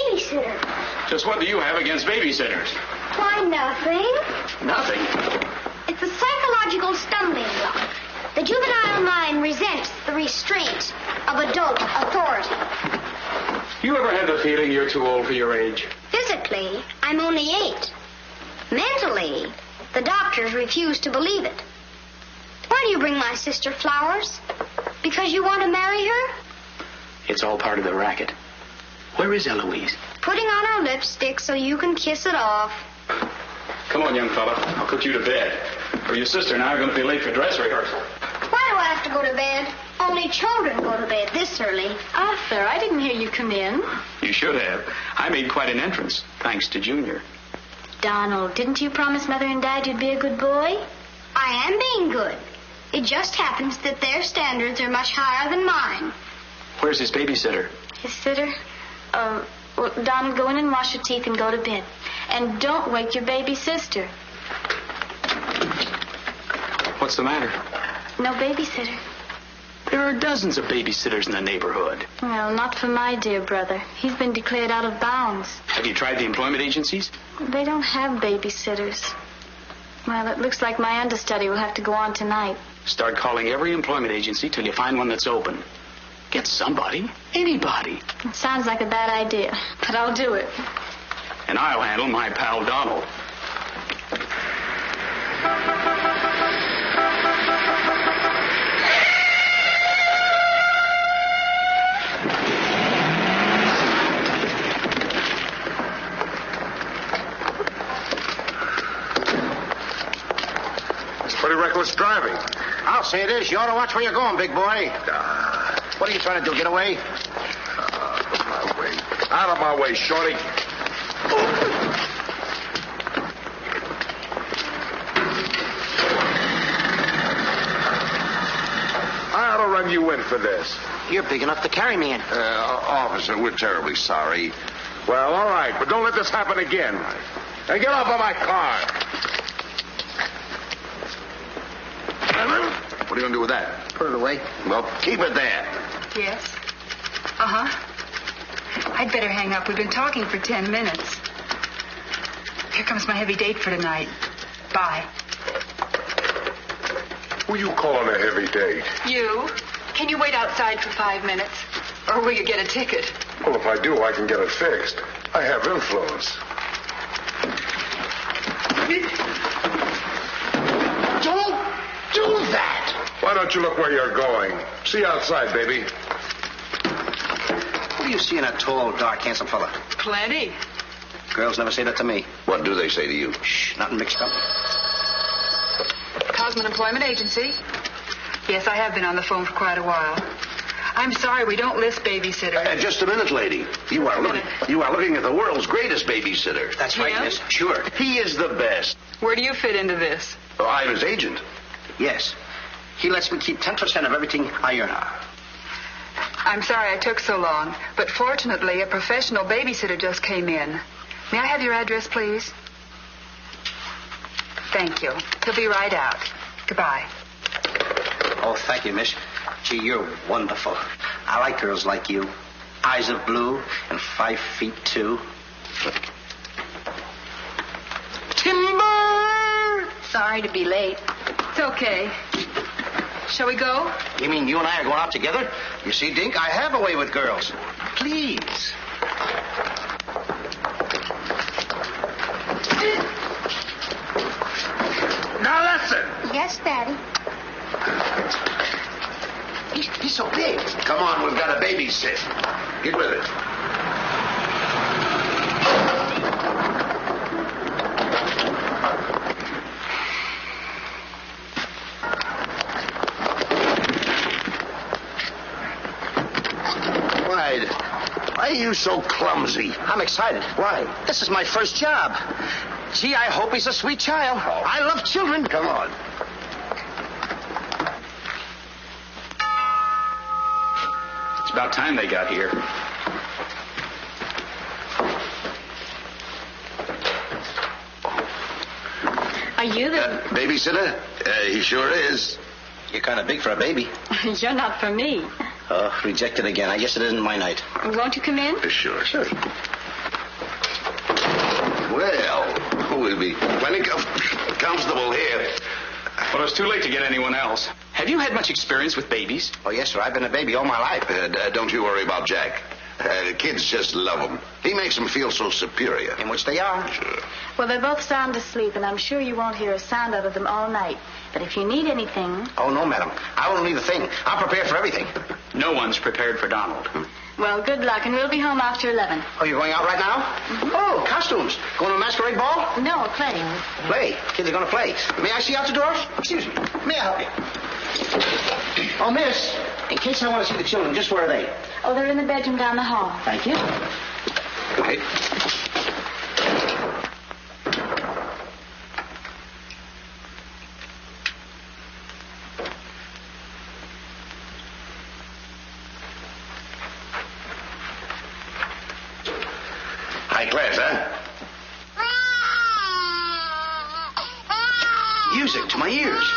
babysitter. Just what do you have against babysitters? Why, nothing. Nothing. It's a psychological stumbling block. The juvenile mind resents the restraint of adult authority. You ever had the feeling you're too old for your age? Physically, I'm only 8. Mentally, the doctors refuse to believe it. Why do you bring my sister flowers? Because you want to marry her? It's all part of the racket. Where is Eloise? Putting on her lipstick so you can kiss it off. Come on, young fella. I'll put you to bed. Or your sister and I are going to be late for dress rehearsal. Why do I have to go to bed? Only children go to bed this early. Arthur, I didn't hear you come in. You should have. I made quite an entrance, thanks to Junior. Donald, didn't you promise Mother and Dad you'd be a good boy? I am being good. It just happens that their standards are much higher than mine. Where's his babysitter? His sitter? Well, Donald, go in and wash your teeth and go to bed. And don't wake your baby sister. What's the matter? No babysitter. There are dozens of babysitters in the neighborhood. Well, not for my dear brother. He's been declared out of bounds. Have you tried the employment agencies? They don't have babysitters. Well, it looks like my understudy will have to go on tonight. Start calling every employment agency till you find one that's open. Get somebody. Anybody. It sounds like a bad idea, but I'll do it. And I'll handle my pal Donald. Pretty reckless driving. I'll say it is. You ought to watch where you're going, big boy. What are you trying to do, get away? Out of my way. Out of my way, shorty. I ought to run you in for this. You're big enough to carry me in. Officer, we're terribly sorry. Well, all right, but don't let this happen again. Now get off of my car. What are you going to do with that? Put it away. Well, keep it there. Yes? Uh-huh. I'd better hang up. We've been talking for 10 minutes. Here comes my heavy date for tonight. Bye. Who are you calling a heavy date? You? Can you wait outside for 5 minutes? Or will you get a ticket? Well, if I do, I can get it fixed. I have influence. Don't do that! Why don't you look where you're going? See you outside, baby. What do you see in a tall, dark, handsome fella? Plenty. Girls never say that to me. What do they say to you? Shh, nothing mixed up. Cosman Employment Agency. Yes, I have been on the phone for quite a while. I'm sorry, we don't list babysitters. Just a minute, lady. You are looking at the world's greatest babysitter. That's right, Yeah? miss. Sure. He is the best. Where do you fit into this? Oh, I'm his agent. Yes. He lets me keep 10% of everything I earn. I'm sorry I took so long, but fortunately, a professional babysitter just came in. May I have your address, please? Thank you. He'll be right out. Goodbye. Oh, thank you, miss. Gee, you're wonderful. I like girls like you. Eyes of blue and 5'2". Timber! Sorry to be late. It's okay. Shall we go? You mean you and I are going out together? You see, Dink, I have a way with girls. Please. Now listen. Yes, Daddy. He's so big. Come on, we've got a babysit. Get with it. Why are you so clumsy? I'm excited. Why? This is my first job. Gee, I hope he's a sweet child. I love children. Come on. It's about time they got here. Are you the... Babysitter? He sure is. You're kind of big for a baby. You're not for me. Oh, rejected again. I guess it isn't my night. Won't you come in? Sure. We'll be plenty comfortable here. Well, it's too late to get anyone else. Have you had much experience with babies? Oh, yes, sir. I've been a baby all my life. Don't you worry about Jack. Kids just love him. He makes them feel so superior. In which they are. Sure. Well, they're both sound asleep, and I'm sure you won't hear a sound out of them all night. But if you need anything... Oh, no, madam. I won't need a thing. I'm prepared for everything. No one's prepared for Donald. Well, good luck, and we'll be home after 11. Oh, you're going out right now? Mm-hmm. Oh, costumes. Going to a masquerade ball? No, playing. Play. Kids are going to play. May I see out the doors? Excuse me. May I help you? Oh, miss, in case I want to see the children, just where are they? Oh, they're in the bedroom down the hall. Thank you. Good night. High class, huh? Music to my ears.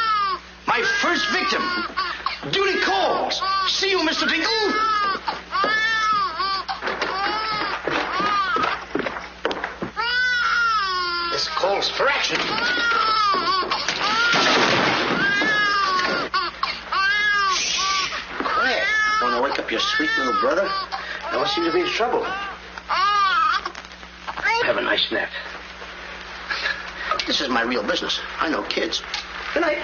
My first victim. Duty calls. See you, Mr. Dingle. This calls for action. Shh. Quiet. Want to wake up your sweet little brother? No one seems to be in trouble. Have a nice nap. This is my real business. I know kids. Good night.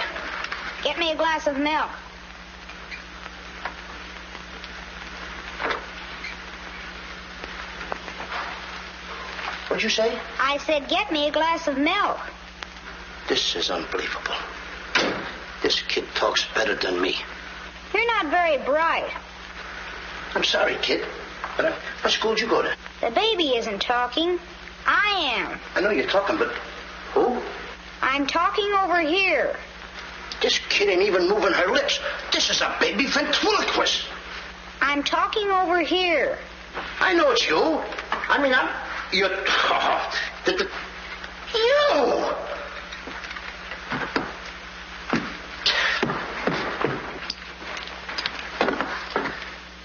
Get me a glass of milk. What'd you say? I said, get me a glass of milk. This is unbelievable. This kid talks better than me. You're not very bright. I'm sorry, kid. But what school did you go to? The baby isn't talking. I am. I know you're talking, but who? I'm talking over here. This kid ain't even moving her lips. This is a baby ventriloquist. I'm talking over here. I know it's you. I mean, you're... You!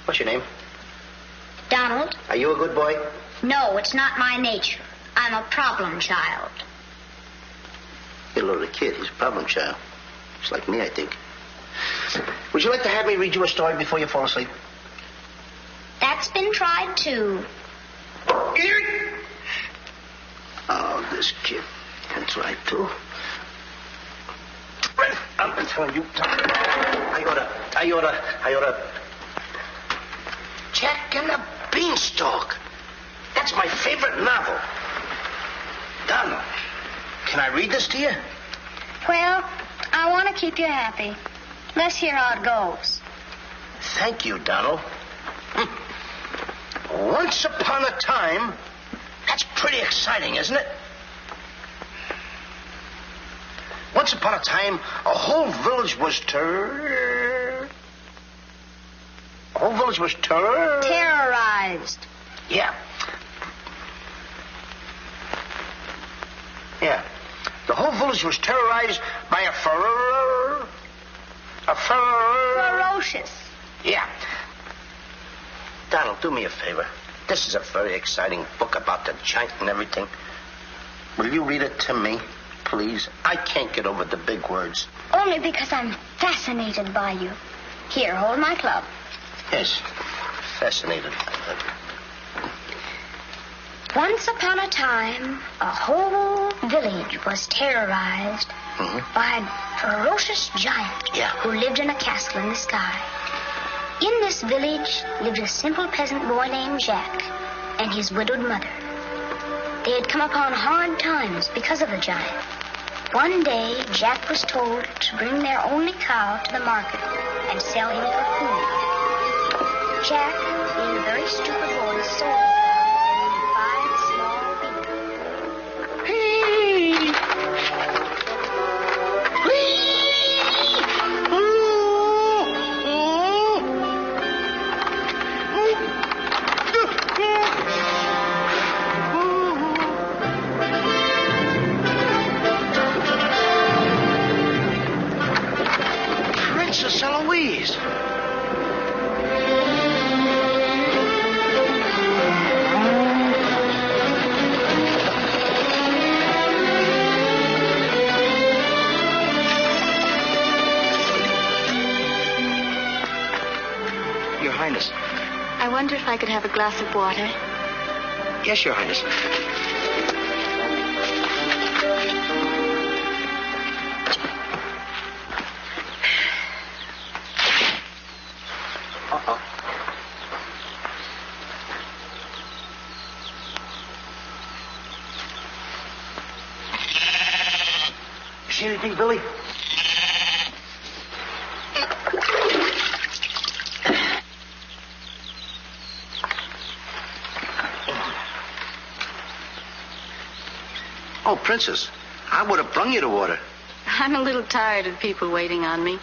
What's your name? Donald? Are you a good boy? No, it's not my nature. I'm a problem child. You're a little kid. He's a problem child. Just like me, I think. Would you like to have me read you a story before you fall asleep? That's been tried, too. Oh, this kid. That's right, too. I'm telling you. I oughta. Jack and the Beanstalk. That's my favorite novel. Donald, can I read this to you? Well, I want to keep you happy. Let's hear how it goes. Thank you, Donald. Once upon a time. That's pretty exciting, isn't it? Once upon a time, a whole village was terrorized. Yeah. Yeah. The whole village was terrorized by a Ferocious. Yeah. Donald, do me a favor. This is a very exciting book about the giant and everything. Will you read it to me, please? I can't get over the big words. Only because I'm fascinated by you. Here, hold my club. Yes, fascinated. Once upon a time, a whole village was terrorized by a ferocious giant who lived in a castle in the sky. In this village lived a simple peasant boy named Jack and his widowed mother. They had come upon hard times because of the giant. One day, Jack was told to bring their only cow to the market and sell him for food. Jack, being a very stupid boy, sold the cow and 5 small beans. Princess Eloise. wonder if I could have a glass of water. Yes, Your Highness. Uh-oh. You see anything, Billy? Oh, Princess, I would have brung you the water. I'm a little tired of people waiting on me.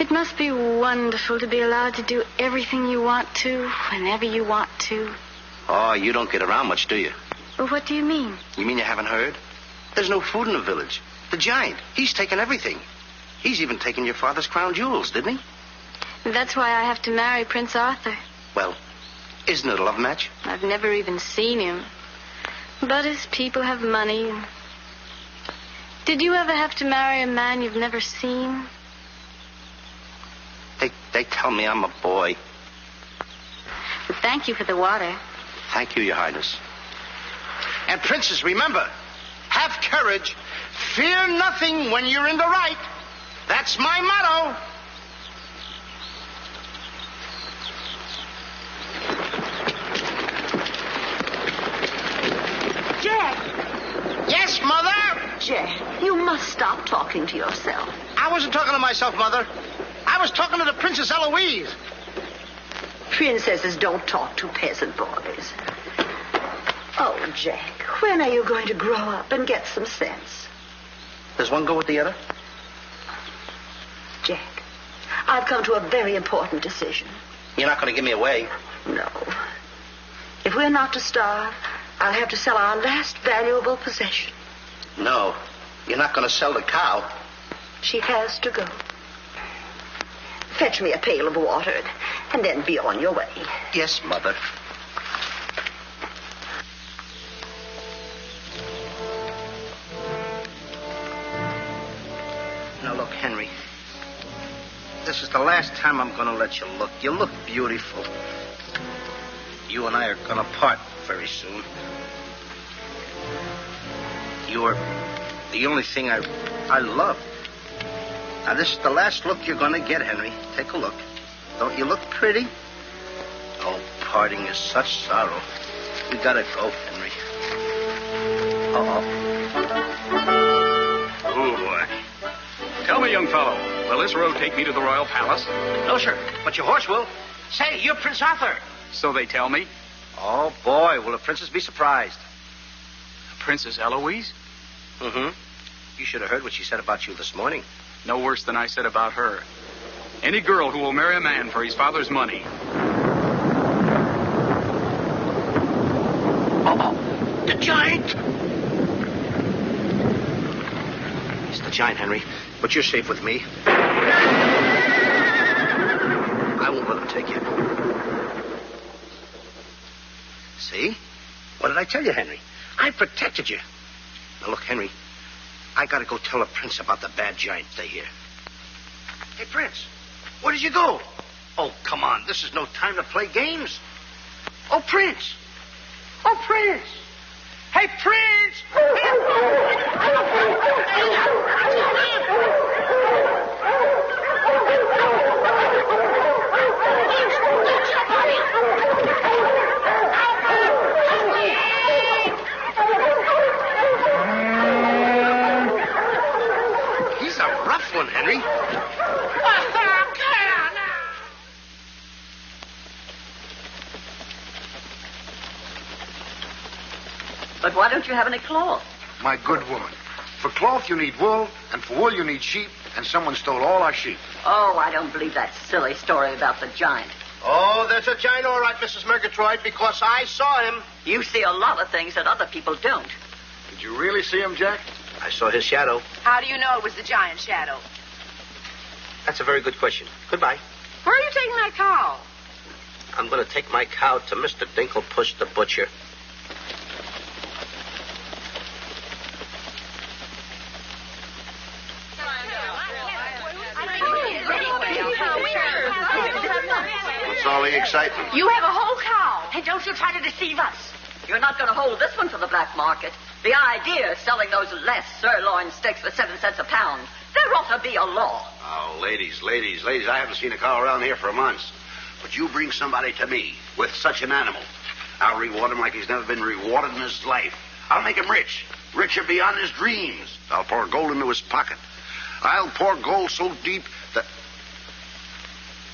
It must be wonderful to be allowed to do everything you want to, whenever you want to. Oh, you don't get around much, do you? Well, what do you mean? You mean you haven't heard? There's no food in the village. The giant, he's taken everything. He's even taken your father's crown jewels, didn't he? That's why I have to marry Prince Arthur. Well, isn't it a love match? I've never even seen him. But his people have money. Did you ever have to marry a man you've never seen? They tell me I'm a boy. Well, thank you for the water. Thank you, Your Highness. And Princess, remember, have courage. Fear nothing when you're in the right. That's my motto. Jack! Yes, Mother? Jack, you must stop talking to yourself. I wasn't talking to myself, Mother. I was talking to the Princess Eloise. Princesses don't talk to peasant boys. Oh, Jack, when are you going to grow up and get some sense? Does one go with the other? Jack, I've come to a very important decision. You're not going to give me away. No. If we're not to starve, I'll have to sell our last valuable possession. No, you're not going to sell the cow. She has to go. Fetch me a pail of water, and then be on your way. Yes, Mother. Now, look, Henry. This is the last time I'm going to let you look. You look beautiful. You and I are going to part very soon. You're the only thing I love. Now, this is the last look you're going to get, Henry. Take a look. Don't you look pretty? Oh, parting is such sorrow. We got to go, Henry. Oh, boy. Tell me, young fellow, will this road take me to the royal palace? No, sir, but your horse will. Say, you're Prince Arthur. So they tell me. Oh, boy, will the princess be surprised. Princess Eloise? Mm-hmm. You should have heard what she said about you this morning. No worse than I said about her. Any girl who will marry a man for his father's money. Oh, the giant! It's the giant, Henry, but you're safe with me. I won't let him take you. See? What did I tell you, Henry? I protected you. Now, look, Henry, I gotta go tell the prince about the bad giant they hear. Hey, Prince, where did you go? Oh, come on, this is no time to play games. Oh, Prince! Oh, Prince! Hey, Prince! He's a rough one, Henry. But why don't you have any cloth? My good woman. For cloth, you need wool, and for wool, you need sheep, and someone stole all our sheep. Oh, I don't believe that silly story about the giant. Oh, there's a giant, all right, Mrs. Murgatroyd, because I saw him. You see a lot of things that other people don't. Did you really see him, Jack? I saw his shadow. How do you know it was the giant shadow? That's a very good question. Goodbye. Where are you taking my cow? I'm going to take my cow to Mr. Dinklepush the butcher. What's all the excitement? You have a whole cow. Hey, don't you try to deceive us. You're not going to hold this one for the black market. The idea of selling those less sirloin steaks for 7 cents a pound. There ought to be a law. Oh, ladies, I haven't seen a cow around here for months. But you bring somebody to me with such an animal, I'll reward him like he's never been rewarded in his life. I'll make him rich, richer beyond his dreams. I'll pour gold into his pocket. I'll pour gold so deep that...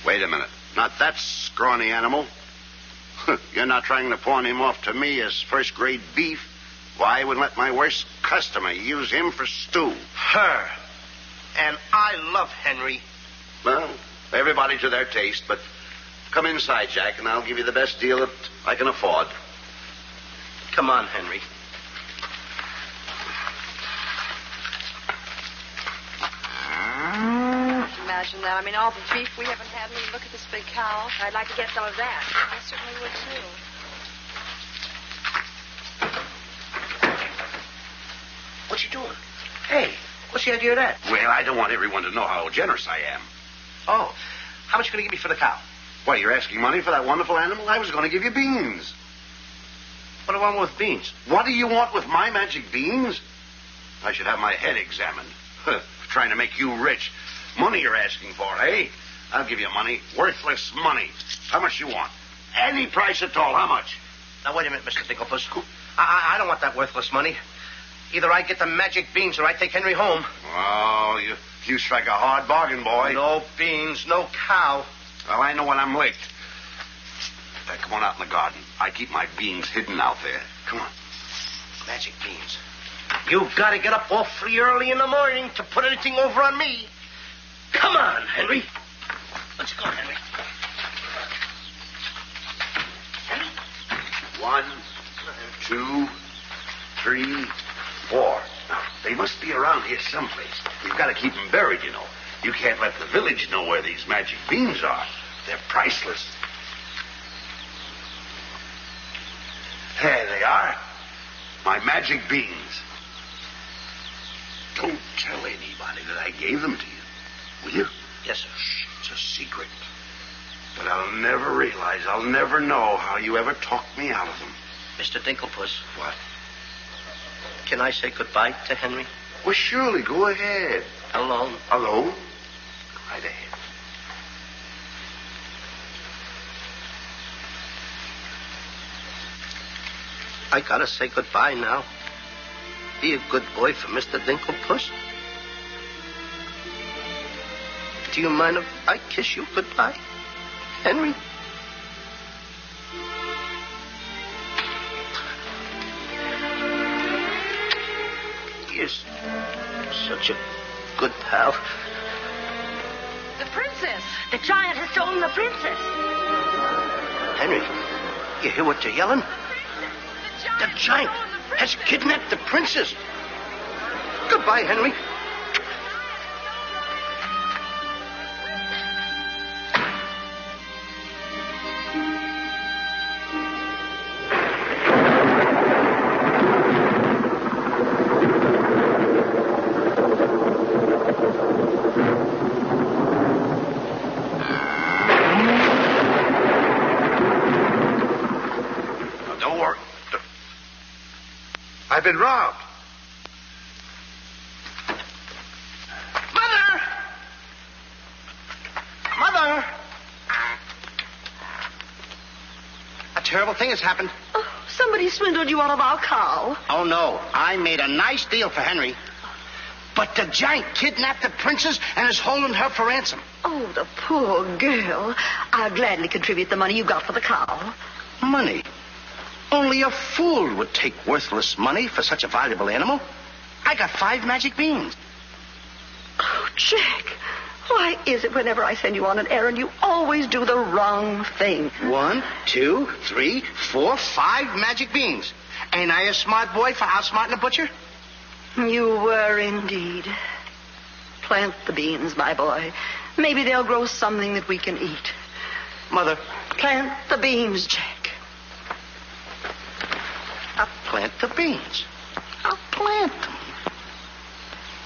Wait a minute. Not that scrawny animal. You're not trying to pawn him off to me as first-grade beef. Why, I would let my worst customer use him for stew. Her. And I love Henry. Well, everybody to their taste, but come inside, Jack, and I'll give you the best deal that I can afford. Come on, Henry. Imagine that. I mean, all the beef we haven't had, and we look at this big cow. I'd like to get some of that. I certainly would, too. What you doing? Hey, what's the idea of that? Well, I don't want everyone to know how generous I am. Oh, how much are you going to give me for the cow? Why, you're asking money for that wonderful animal? I was going to give you beans. What do I want with beans? What do you want with my magic beans? I should have my head examined. Trying to make you rich. Money you're asking for, eh? I'll give you money. Worthless money. How much you want? Any price at all. How much? Now, wait a minute, Mr. Dinklepuss. I don't want that worthless money. Either I get the magic beans or I take Henry home. Oh, you strike a hard bargain, boy. No beans, no cow. Well, I know when I'm licked. Come on out in the garden. I keep my beans hidden out there. Come on. Magic beans. You've got to get up awfully early in the morning to put anything over on me. Come on, Henry. Let's go, Henry. Henry? 1, 2, 3, 4. Now, they must be around here someplace. You've got to keep them buried, you know. You can't let the village know where these magic beans are. They're priceless. There they are. My magic beans. Don't tell anybody that I gave them to you. Will you? Yes, sir. Shh, it's a secret. But I'll never realize, I'll never know how you ever talked me out of them. Mr. Dinklepuss. What? Can I say goodbye to Henry? Well, surely. Go ahead. Alone? Alone? Right ahead. I gotta say goodbye now. Be a good boy for Mr. Dinklepuss. Do you mind if I kiss you goodbye, Henry? Yes. Such a good pal. The princess. The giant has stolen the princess. Henry, you hear what they're yelling? The giant has kidnapped the princess. Goodbye, Henry. I've been robbed. Mother! Mother! A terrible thing has happened. Oh, somebody swindled you out of our cow. Oh, no. I made a nice deal for Henry. But the giant kidnapped the princess and is holding her for ransom. Oh, the poor girl. I'll gladly contribute the money you got for the cow. Money? Only a fool would take worthless money for such a valuable animal. I got 5 magic beans. Oh, Jack, why is it whenever I send you on an errand, you always do the wrong thing? 1, 2, 3, 4, 5 magic beans. Ain't I a smart boy for outsmarting a butcher? You were indeed. Plant the beans, my boy. Maybe they'll grow something that we can eat. Mother. Plant the beans, Jack. I'll plant the beans. I'll plant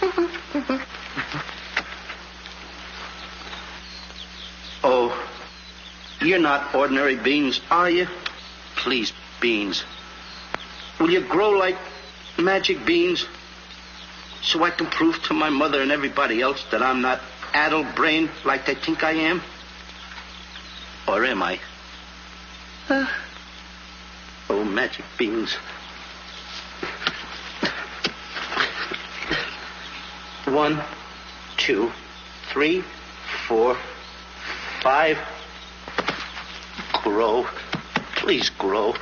them. Oh, You're not ordinary beans, are you? Please, beans. Will you grow like magic beans so I can prove to my mother and everybody else that I'm not addle-brained like they think I am? Or am I? Oh, magic beans. 1, 2, 3, 4, 5. Grow. Please grow.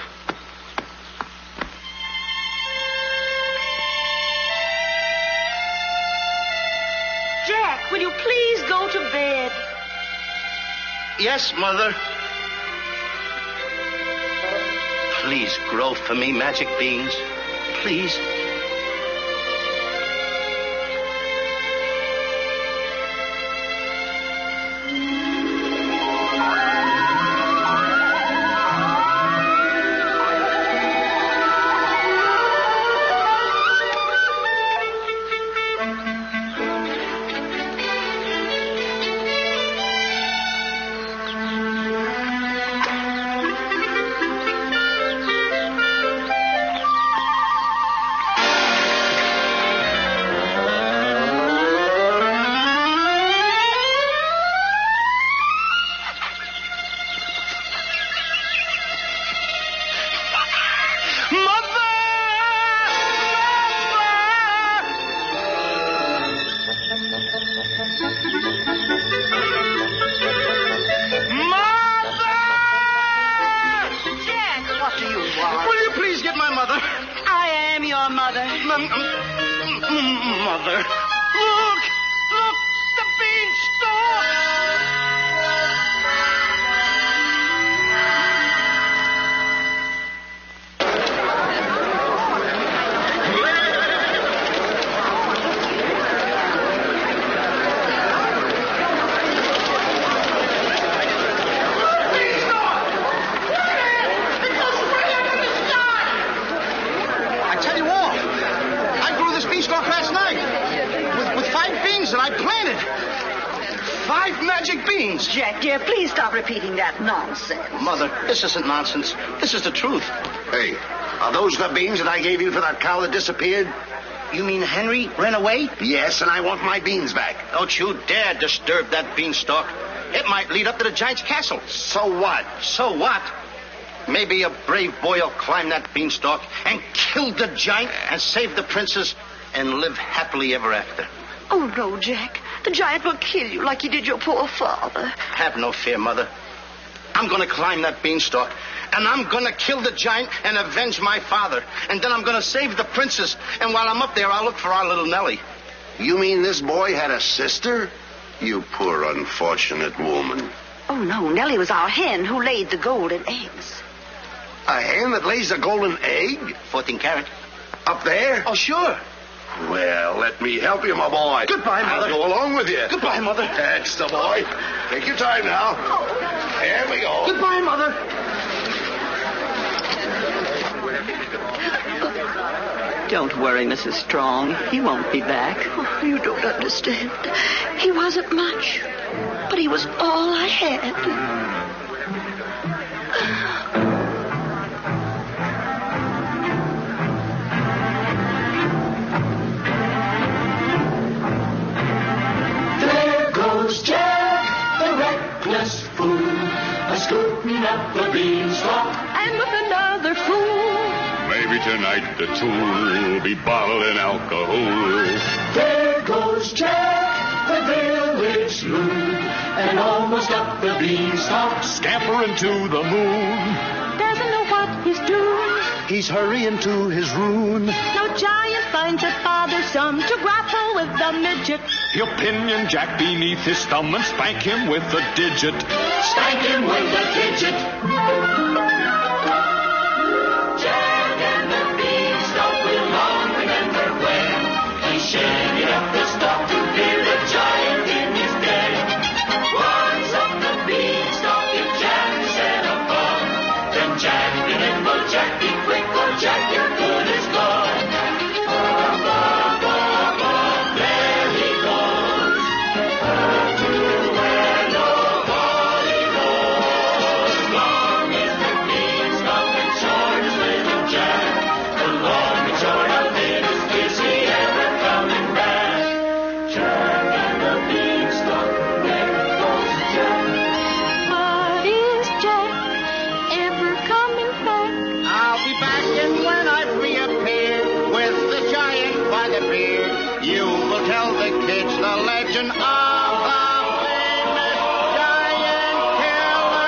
Jack, will you please go to bed? Yes, Mother. Please grow for me, magic beans. Please. Mother. Look! Look! The beanstalk! I tell you all, I grew this beanstalk last night with 5 beans that I planted. 5 magic beans. Jack, dear, please stop repeating that nonsense. Mother, this isn't nonsense. This is the truth. Hey, are those the beans that I gave you for that cow that disappeared? You mean Henry ran away? Yes, and I want my beans back. Don't you dare disturb that beanstalk. It might lead up to the giant's castle. So what? So what? Maybe a brave boy will climb that beanstalk and kill the giant and save the princess and live happily ever after. Oh, no, Jack. The giant will kill you like he did your poor father. Have no fear, Mother. I'm going to climb that beanstalk, and I'm going to kill the giant and avenge my father. And then I'm going to save the princess. And while I'm up there, I'll look for our little Nellie. You mean this boy had a sister? You poor unfortunate woman. Oh, no. Nellie was our hen who laid the golden eggs. A hen that lays a golden egg? 14 carat. Up there? Oh, sure. Well, let me help you, my boy. Goodbye, Mother. I'll go along with you. Goodbye, Mother. That's the boy. Take your time now. There we go. Goodbye, Mother. Don't worry, Mrs. Strong. He won't be back. Oh, you don't understand. He wasn't much, but he was all I had. Jack, the reckless fool, a-scooting up the beanstalk, and with another fool. Maybe tonight the two will be bottling alcohol. There goes Jack, the village loon, and almost up the beanstalk, Scampering to the moon. Doesn't know what he's doing. He's hurrying to his ruin. No giant finds it bothersome to grapple with the midget. He'll pinion Jack beneath his thumb and spank him with a digit. spank him with a digit. Jack and the Beanstalk will long remember when he shaded up the stalk to hear the giant in his den. Once up the beanstalk, if Jack set upon, then Jack be nimble, Jack be quick, or Jack your good is gone. Up, up, up, up, there he goes, up to where nobody knows. appear, you will tell the kids the legend of the famous giant killer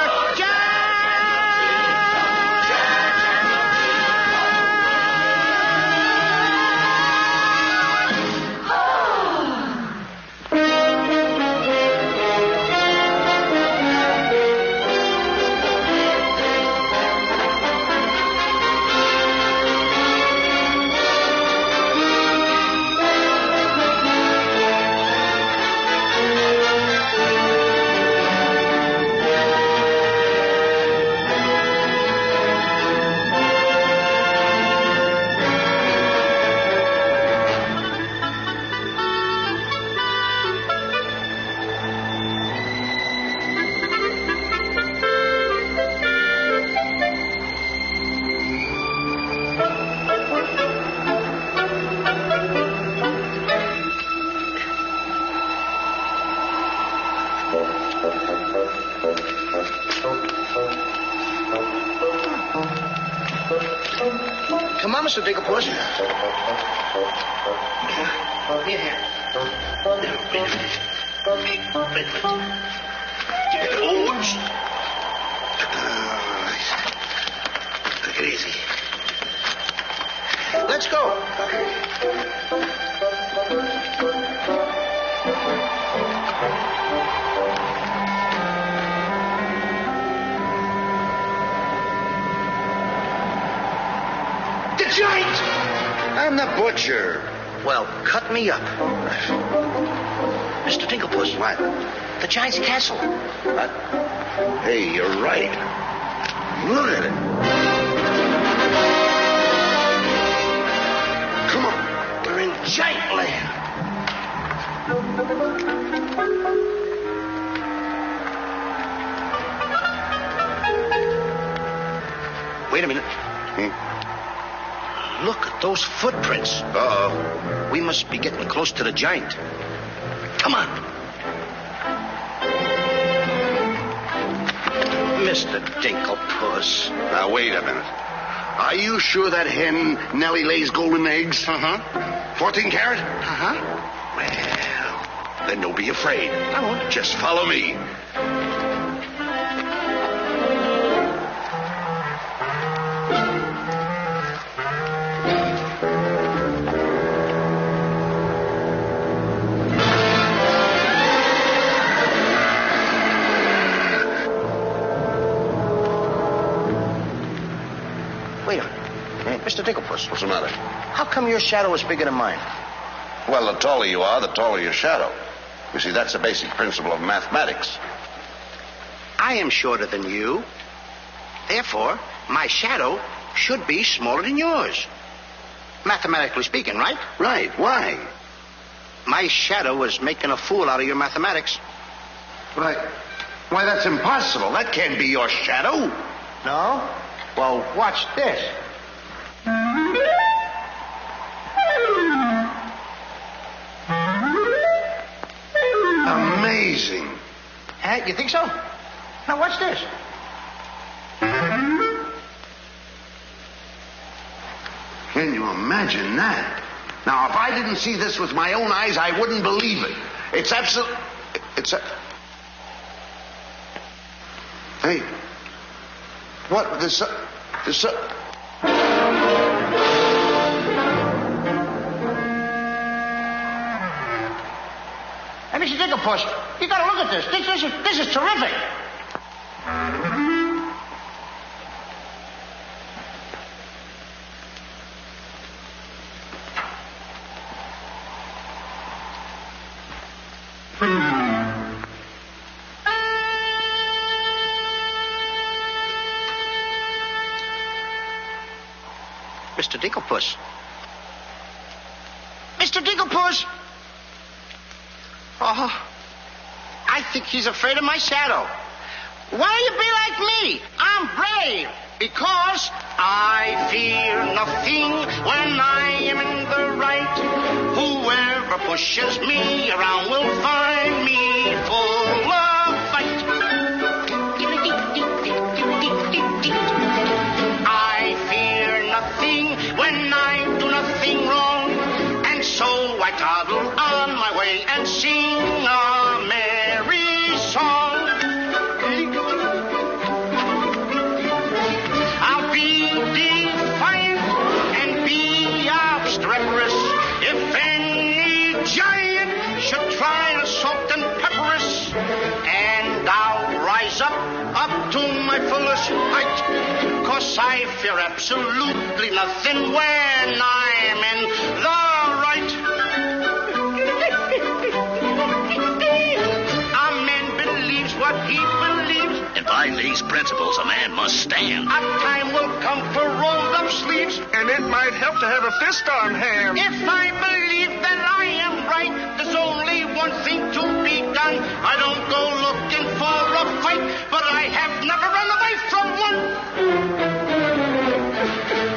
Come on, Mr. Digglepuss. Here. Oops. Take it easy. Let's go. The giant! I'm the butcher. Well, cut me up. Mr. Digglepuss. What? The giant's castle. What? Hey, you're right. Look at it. Come on. We're in giant land. Wait a minute. Look at those footprints. Uh-oh. We must be getting close to the giant. Come on. Mr. Dinklepuss. Now, wait a minute. Are you sure that hen Nellie lays golden eggs? 14 carat? Well, then don't be afraid. I won't. Just follow me. Wait a minute. Mr. Dinklepuss. What's the matter? How come your shadow is bigger than mine? Well, the taller you are, the taller your shadow. You see, that's a basic principle of mathematics. I am shorter than you. Therefore, my shadow should be smaller than yours. Mathematically speaking, right? Right. Why? My shadow is making a fool out of your mathematics. Why, that's impossible. That can't be your shadow. No? Well, watch this. Amazing. You think so? Now watch this. Can you imagine that? Now, if I didn't see this with my own eyes, I wouldn't believe it. It's absolute. Hey. What? This. Hey, Mr. Digglepuss, you gotta look at this. This is terrific. Mr. Dinklepuss. Mr. Digglepuss! Oh, I think he's afraid of my shadow. Why don't you be like me? I'm brave because I fear nothing when I am in the right. Whoever pushes me around will find me full of fight. I fear nothing when I do nothing wrong, and so toddle on my way and sing a merry song. I'll be defiant and be obstreperous if any giant should try to salt and pepper us. And I'll rise up to my fullest height, 'cause I fear absolutely nothing when I'm in the right. A man believes what he believes, And by these principles, a man must stand. a time will come for rolled up sleeves, And it might help to have a fist on hand. if I believe that I am right, there's only one thing to be done. I don't go looking for a fight, but I have never run away from one.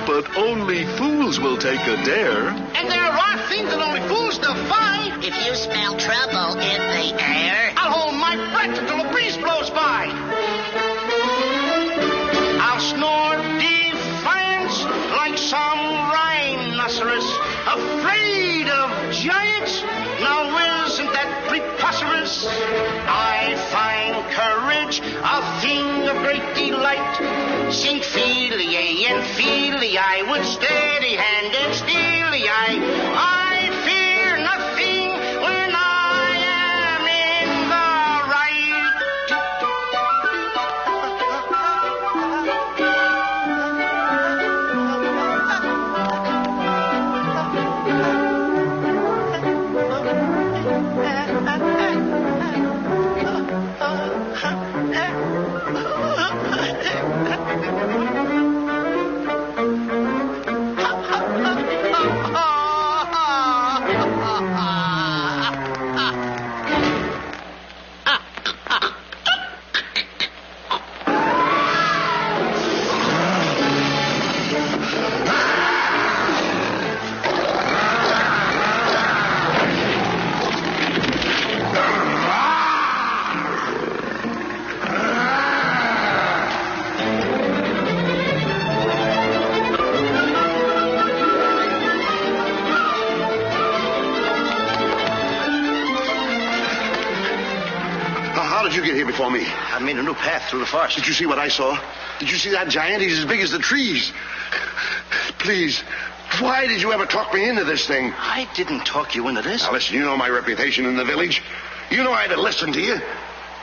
But only fools will take a dare. And there are things that only fools defy. If you smell trouble in the air, I'll hold my breath until a breeze blows by. I'll snore defiance like some rhinoceros, afraid of giants. Now isn't that preposterous? I find courage a thing of great delight. Sing Fili and Fili, with steady hand and steely eye. I fear nothing when I am in the right. How did you get here before me? I made a new path through the forest. Did you see what I saw? Did you see that giant? He's as big as the trees. Please, why did you ever talk me into this thing? I didn't talk you into this. Now, listen, you know my reputation in the village. You know I'd have listened to you.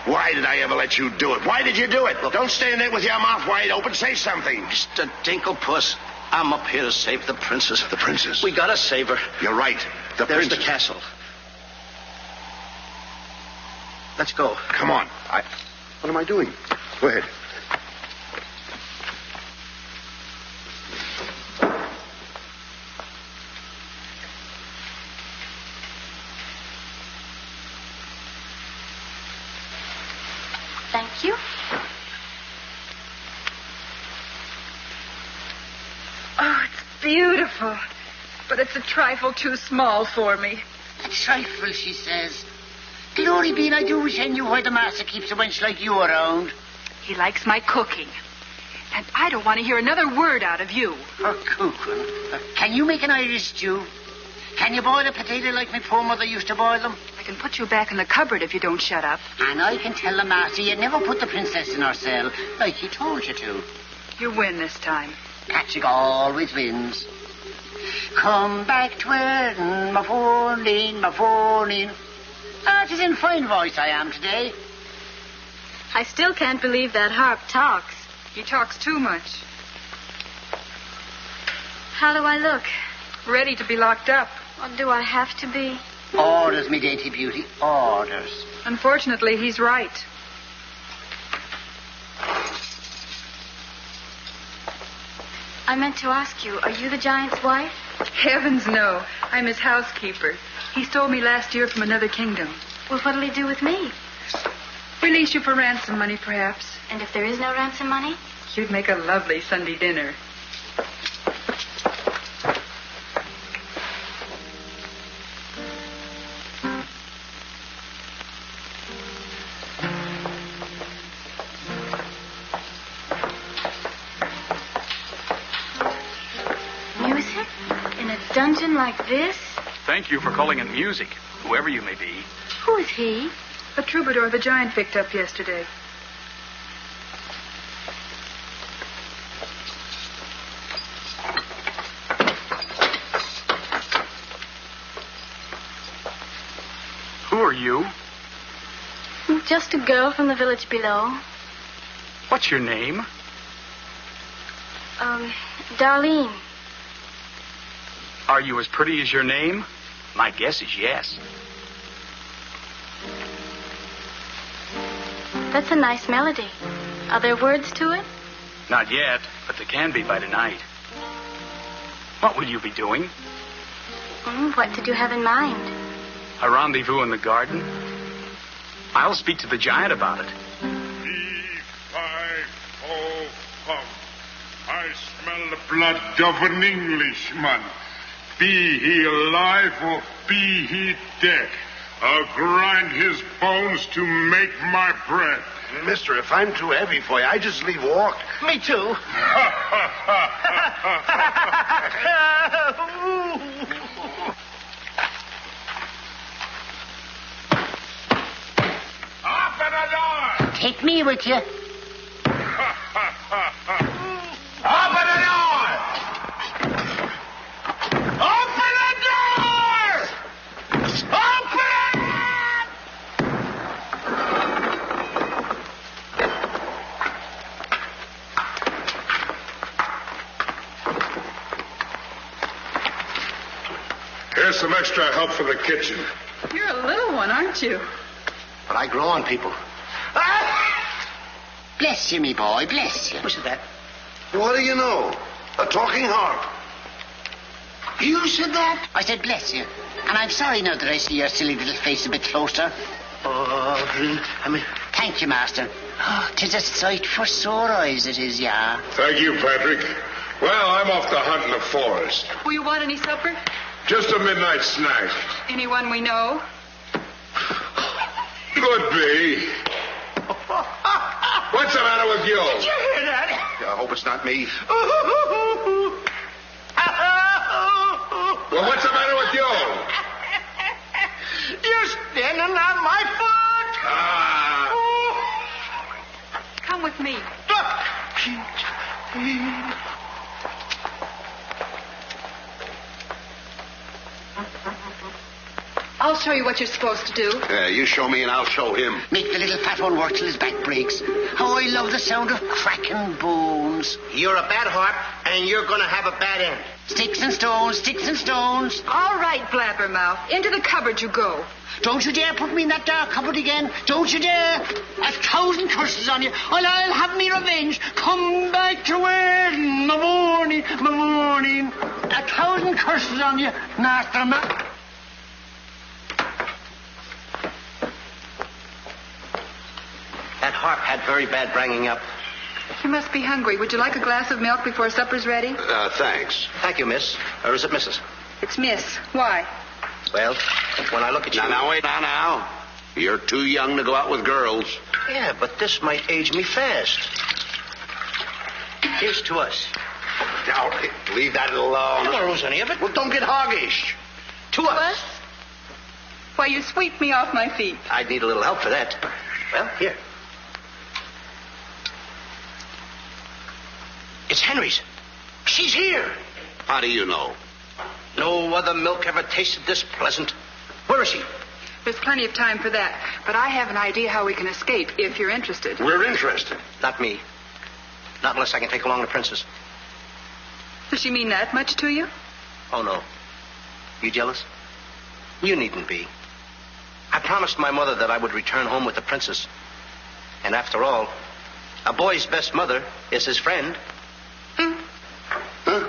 Why did I ever let you do it? Why did you do it? Look, don't stand there with your mouth wide open. Say something. Mr. Dinklepuss, I'm up here to save the princess. The princess? We gotta save her. You're right. There's princess. the castle. Let's go. Come on. What am I doing? Go ahead. Thank you. Oh, it's beautiful. But it's a trifle too small for me. a trifle, she says. Glory be, and I do wish I knew why the master keeps a wench like you around. He likes my cooking. And I don't want to hear another word out of you. For cooking. Can you make an Irish stew? Can you boil a potato like my poor mother used to boil them? I can put you back in the cupboard if you don't shut up. And I can tell the master you never put the princess in her cell, like he told you to. You win this time. Catching always wins. Come back twirling, my phone-in, my phone-in. Ah, it is in fine voice I am today. I still can't believe that harp talks. He talks too much. How do I look? Ready to be locked up. Or do I have to be? Orders, me dainty beauty, orders. Unfortunately, he's right. I meant to ask you, are you the giant's wife? Heavens, no. I'm his housekeeper. He stole me last year from another kingdom. Well, what'll he do with me? Release you for ransom money, perhaps. And if there is no ransom money? You'd make a lovely Sunday dinner. Music? In a dungeon like this? Thank you for calling in music, whoever you may be. Who is he? A troubadour the giant picked up yesterday. Who are you? Just a girl from the village below. What's your name? Darlene. Are you as pretty as your name? My guess is yes. That's a nice melody. Are there words to it? Not yet, but there can be by tonight. What will you be doing? What did you have in mind? A rendezvous in the garden? I'll speak to the giant about it. E-5-O-Hum. I smell the blood of an Englishman. Be he alive or be he dead, I'll grind his bones to make my bread. Mister, if I'm too heavy for you, I just leave walk. Me too. Open the door! Take me with you. Open the door! Open the door! Open it! Here's some extra help for the kitchen. You're a little one, aren't you? But I grow on people. Bless you, me boy, bless you. Who said that? What do you know? A talking harp. You said that? I said bless you. And I'm sorry now that I see your silly little face a bit closer. Oh, I mean... Thank you, master. Oh, 'tis a sight for sore eyes, it is, yeah. Thank you, Patrick. Well, I'm off to hunt in the forest. Will you want any supper? Just a midnight snack. Anyone we know? Could be. What's the matter with you? Did you hear that? I hope it's not me. Well, what's the matter with you? You're standing on my foot. Come with me. I'll show you what you're supposed to do. You show me and I'll show him. Make the little fat one work till his back breaks. How I love the sound of cracking bones. You're a bad harp, and you're going to have a bad end. Sticks and stones, sticks and stones. All right, Blabbermouth. Into the cupboard you go. Don't you dare put me in that dark cupboard again. Don't you dare. 1,000 curses on you. Well, I'll have me revenge. Come back to where in the morning, 1,000 curses on you, Master Man. That harp had very bad banging up. You must be hungry. Would you like a glass of milk before supper's ready? Thanks. Thank you, miss. Or is it Mrs.? It's Miss. Why? Well, when I look at you... Now, wait, now. You're too young to go out with girls. Yeah, but this might age me fast. Here's to us. Now, leave that alone. I don't lose any of it. Well, don't get hoggish. To us. Why, you sweep me off my feet. I'd need a little help for that. Well, here. It's Henry's. She's here. How do you know? No other milk ever tasted this pleasant. Where is she? There's plenty of time for that. But I have an idea how we can escape, if you're interested. We're interested. Not me. Not unless I can take along the princess. Does she mean that much to you? Oh, no. You jealous? You needn't be. I promised my mother that I would return home with the princess. And after all, a boy's best mother is his friend. Huh?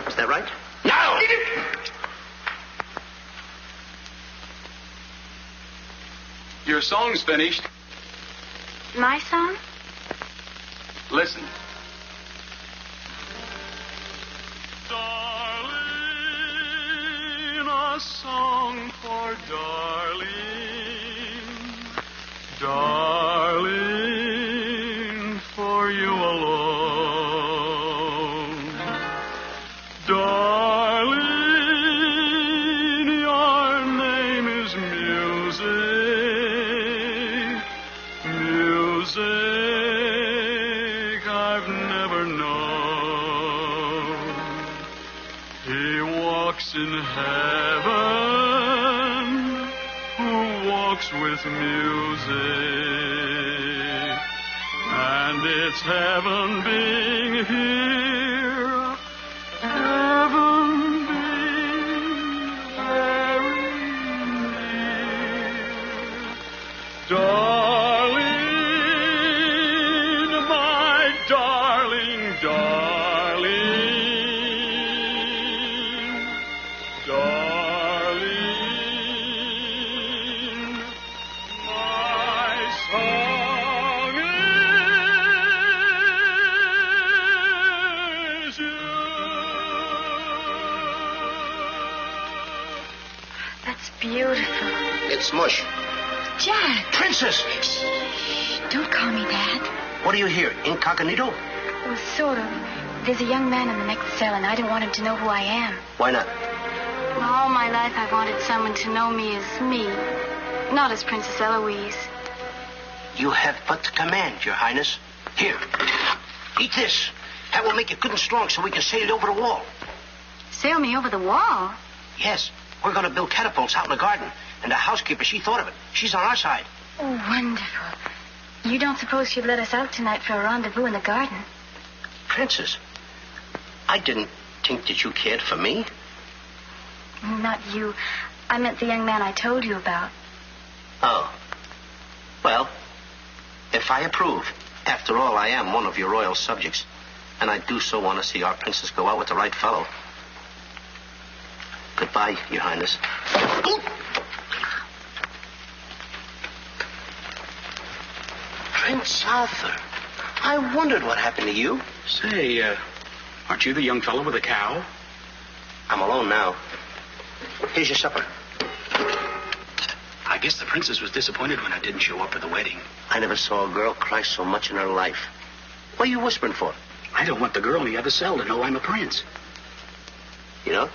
Is that right? No! Your song's finished. My song? Listen. Darling, a song for darling, darling, for you alone. Darling, heaven who walks with music. And it's heaven being here, heaven being very near. Darling, my darling, darling, darling, my song is you. That's beautiful. It's mush. Jack. Princess! Shh. Don't call me that. What do you hear? Incognito? Well, sort of. There's a young man in the next cell, and I don't want him to know who I am. Why not? Well, all my life I've wanted someone to know me as me, not as Princess Eloise. You have but to command, Your Highness. Here, eat this. That will make you good and strong so we can sail you over the wall. Sail me over the wall? Yes, we're going to build catapults out in the garden. And the housekeeper, she thought of it. She's on our side. Oh, wonderful. You don't suppose she'd let us out tonight for a rendezvous in the garden? Princess, I didn't think that you cared for me. Not you. I meant the young man I told you about. Oh. Well, if I approve, after all, I am one of your royal subjects. And I do so want to see our princess go out with the right fellow. Goodbye, Your Highness. Prince Arthur, I wondered what happened to you. Say, aren't you the young fellow with the cow? I'm alone now. Here's your supper. I guess the princess was disappointed when I didn't show up for the wedding. I never saw a girl cry so much in her life. What are you whispering for? I don't want the girl in the other cell to know I'm a prince. You know?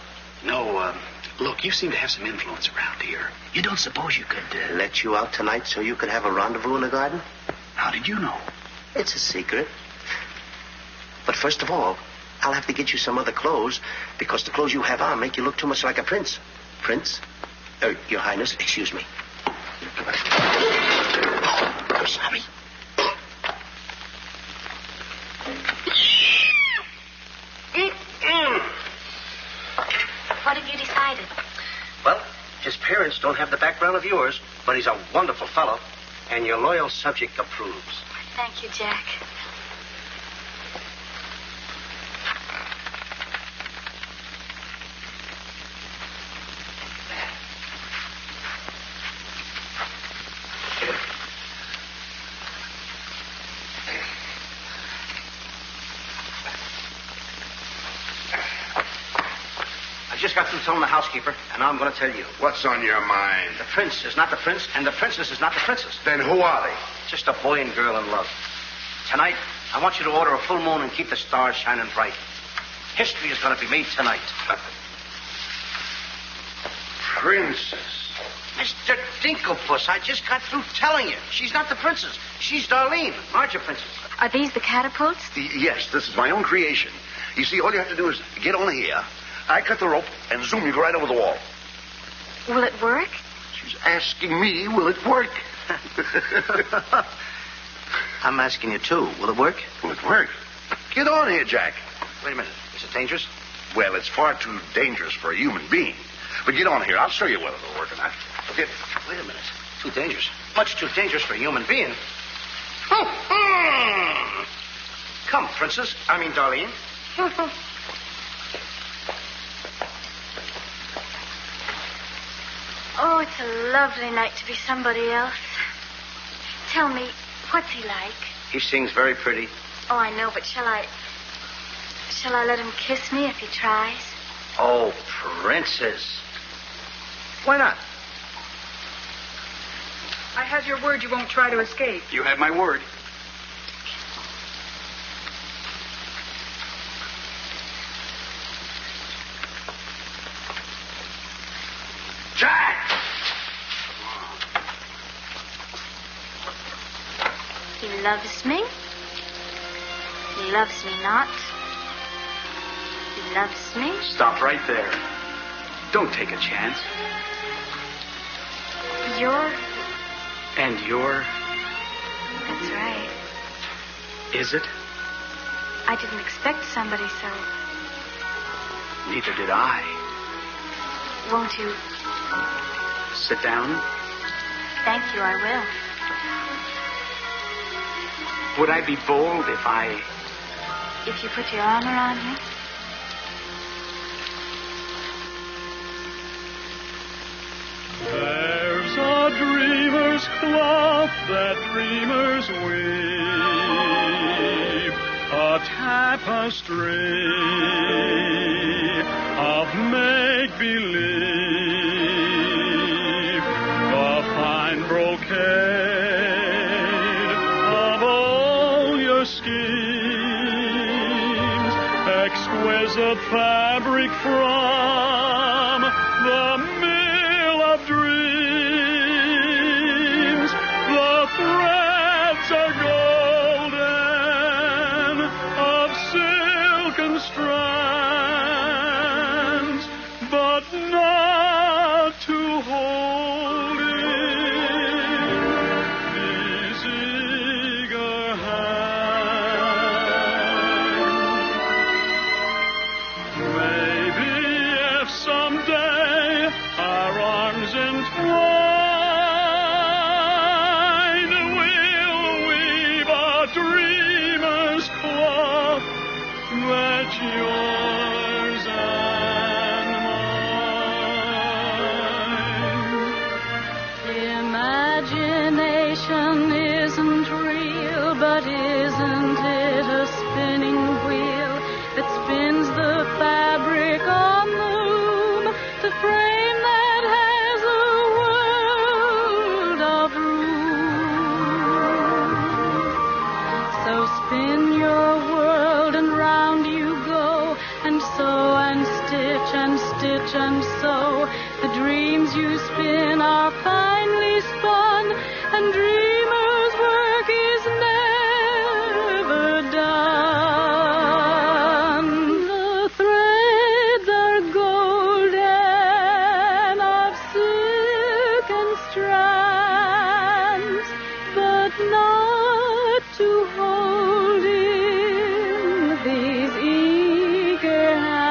No, look, you seem to have some influence around here. You don't suppose you could... Let you out tonight so you could have a rendezvous in the garden? How did you know? It's a secret. But first of all, I'll have to get you some other clothes because the clothes you have on make you look too much like a prince. Prince? Your Highness, excuse me. I'm sorry. What have you decided? Well, his parents don't have the background of yours, but he's a wonderful fellow, and your loyal subject approves. Thank you, Jack. I just got through telling the housekeeper, and now I'm going to tell you. What's on your mind? The prince is not the prince, and the princess is not the princess. Then who are they? Just a boy and girl in love. Tonight, I want you to order a full moon and keep the stars shining bright. History is going to be made tonight. Princess. Mr. Dinklepuss, I just got through telling you. She's not the princess. She's Darlene, aren't you, princess? Are these the catapults? Yes, this is my own creation. You see, all you have to do is get on here. I cut the rope and zoom you right over the wall. Will it work? She's asking me, will it work? I'm asking you, too. Will it work? Will it work? Get on here, Jack. Wait a minute. Is it dangerous? Well, it's far too dangerous for a human being. But get on here. I'll show you whether it'll work or not. Wait a minute. Too dangerous. Much too dangerous for a human being. Come, princess. I mean, Darlene. Oh, it's a lovely night to be somebody else. Tell me, what's he like? He sings very pretty. Oh, I know, but shall I let him kiss me if he tries? Oh, princess. Why not? I have your word you won't try to escape. You have my word. Jack! He loves me. He loves me not. He loves me. Stop right there. Don't take a chance. And you're... That's right. Is it? I didn't expect somebody so... Neither did I. Won't you? Sit down. Thank you, I will. Would I be bold if I... If you put your arm around me? There's a dreamer's cloth that dreamers weave, a tapestry of make-believe, the fine brocade of all your schemes, exquisite fabric from the mill of dreams. The threads are golden of silken strands, but not to hold in these eager hands. Maybe if someday our arms entwine, we'll weave a dreamer's cloth that's yours and mine. Imagination isn't real, but isn't it a spinning wheel that spins the fabric on the loom, the frame that has a world of room? So spin your world and round you go, and sew and stitch and stitch and sew. The dreams you spin are finely spun, and dreamers' work is never done. The threads are golden of silken strands, but not to hold in these eager hands.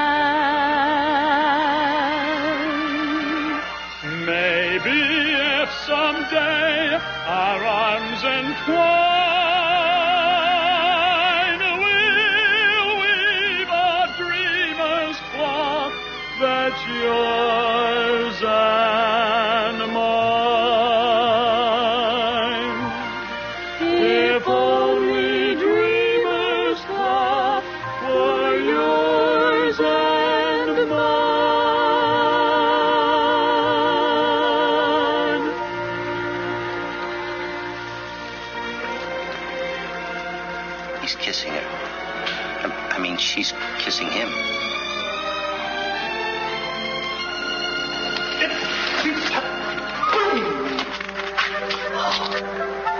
Maybe if someday our arms entwine, we'll weave a dreamer's cloth that's yours and mine. If only dreamer's cloth were yours and mine. He's kissing her. I mean, she's kissing him.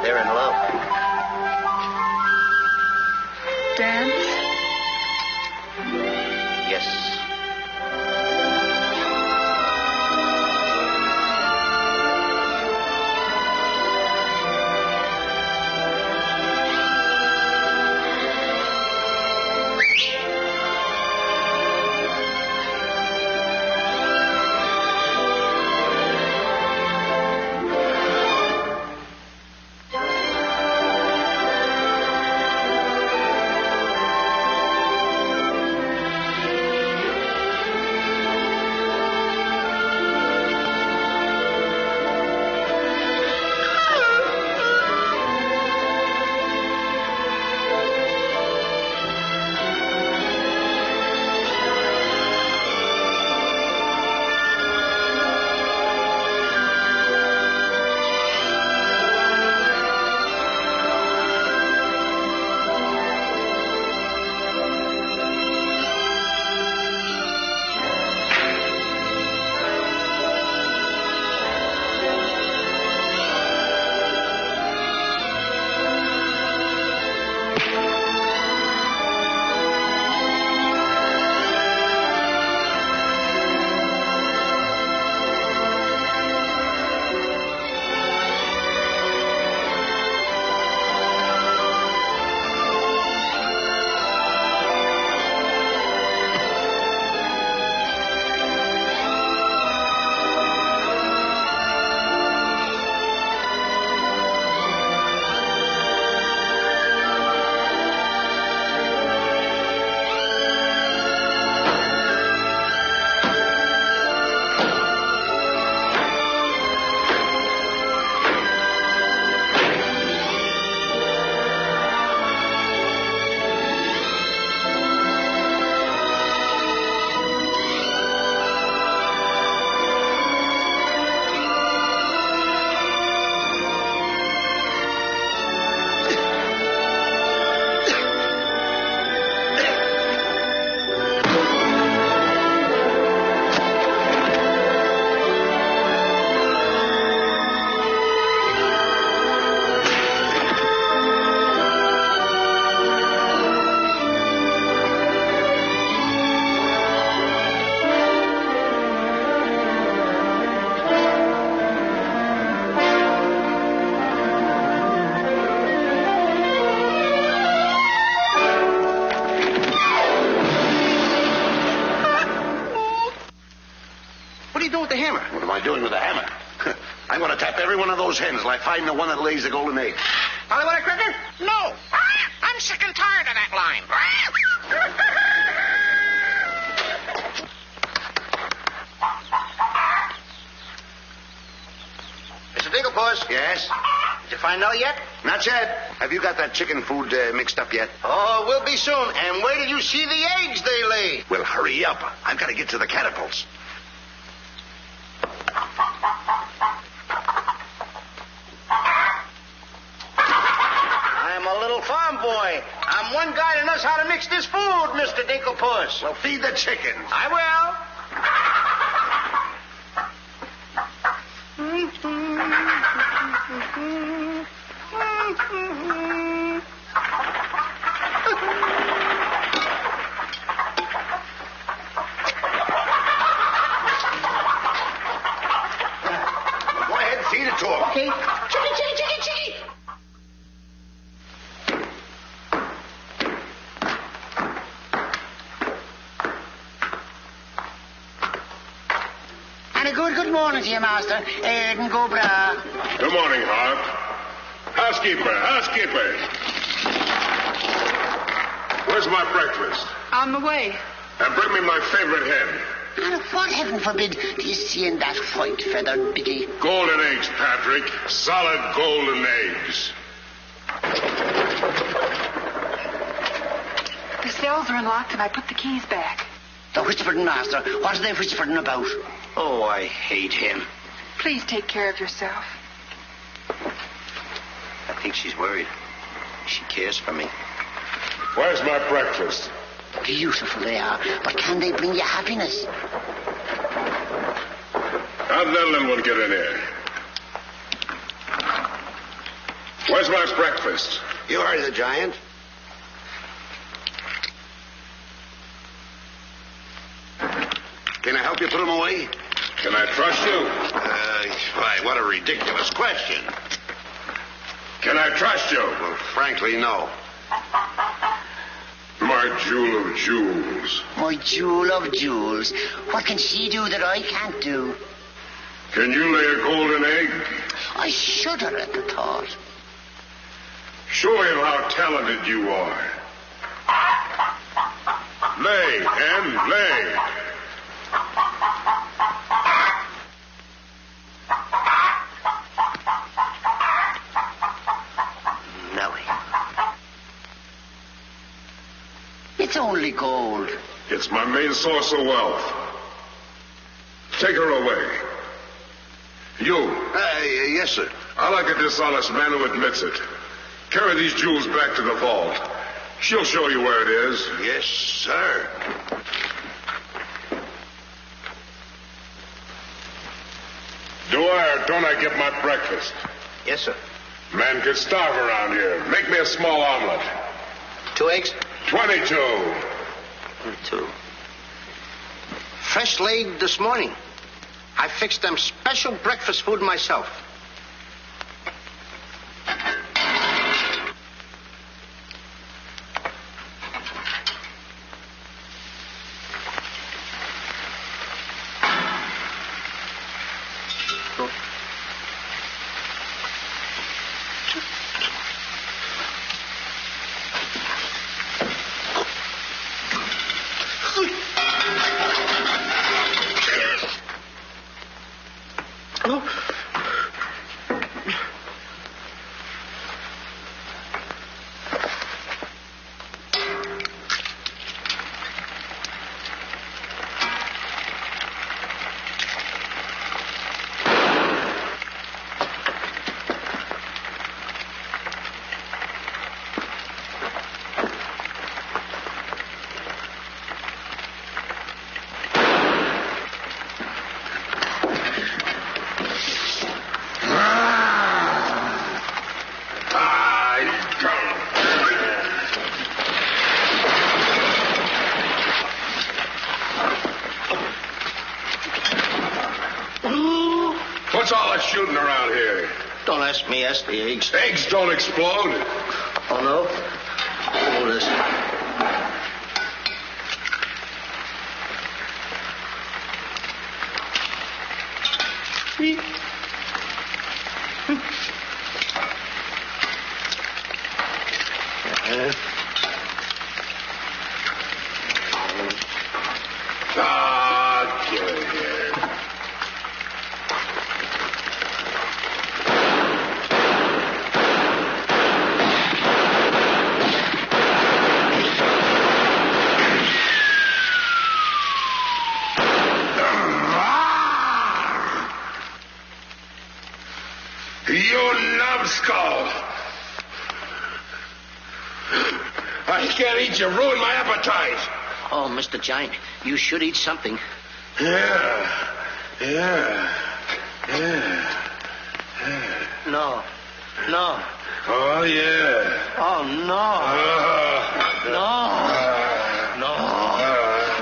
They're in love. Dance? Yes. What are you doing with the hammer? What am I doing with the hammer? I'm going to tap every one of those hens till I find the one that lays the golden egg. Hollywood Cricket? No. I'm sick and tired of that line. Mr. Digglepuss? Yes? Did you find Nellie yet? Not yet. Have you got that chicken food mixed up yet? Oh, we'll be soon. And wait till you see the eggs they lay. Well, hurry up. I've got to get to the catapults. I'm a little farm boy. I'm one guy that knows how to mix this food, Mr. Digglepuss. Well, feed the chickens. I will. Go ahead, feed it to them. Okay. Chicken, chicken, chicken, chicken. And a good morning to you, Master. Go bra. Good morning, Hart. Housekeeper. Where's my breakfast? On the way. And bring me my favorite hen. And what, heaven forbid, do you see in that white-feathered biggie? Golden eggs, Patrick. Solid golden eggs. The cells are unlocked and I put the keys back. The whispering, Master. What are they whispering about? Oh, I hate him. Please take care of yourself. I think she's worried. She cares for me. Where's my breakfast? Beautiful they are, but can they bring you happiness? How'd that little one get in here? Where's my breakfast? You heard the giant. Can I help you put them away? Can I trust you? Why, what a ridiculous question. Can I trust you? Well, frankly, no. My jewel of jewels. My jewel of jewels. What can she do that I can't do? Can you lay a golden egg? I shudder at the thought. Show him how talented you are. Lay, hen, lay. Nellie. It's only gold. It's my main source of wealth. Take her away. You. Yes, sir. I like a dishonest man who admits it. Carry these jewels back to the vault. She'll show you where it is. Yes, sir. Do I or don't I get my breakfast? Yes, sir. Man could starve around here. Make me a small omelet. 2 eggs? 22. 2. Fresh laid this morning. I fixed them special breakfast food myself. What's all that shooting around here? Don't ask me, ask the eggs. Eggs don't explode. Oh, no? Oh, listen. You numbskull! I can't eat you. Ruin my appetite. Oh, Mr. Giant, you should eat something. Yeah. No. Oh, yeah. Oh, no. No.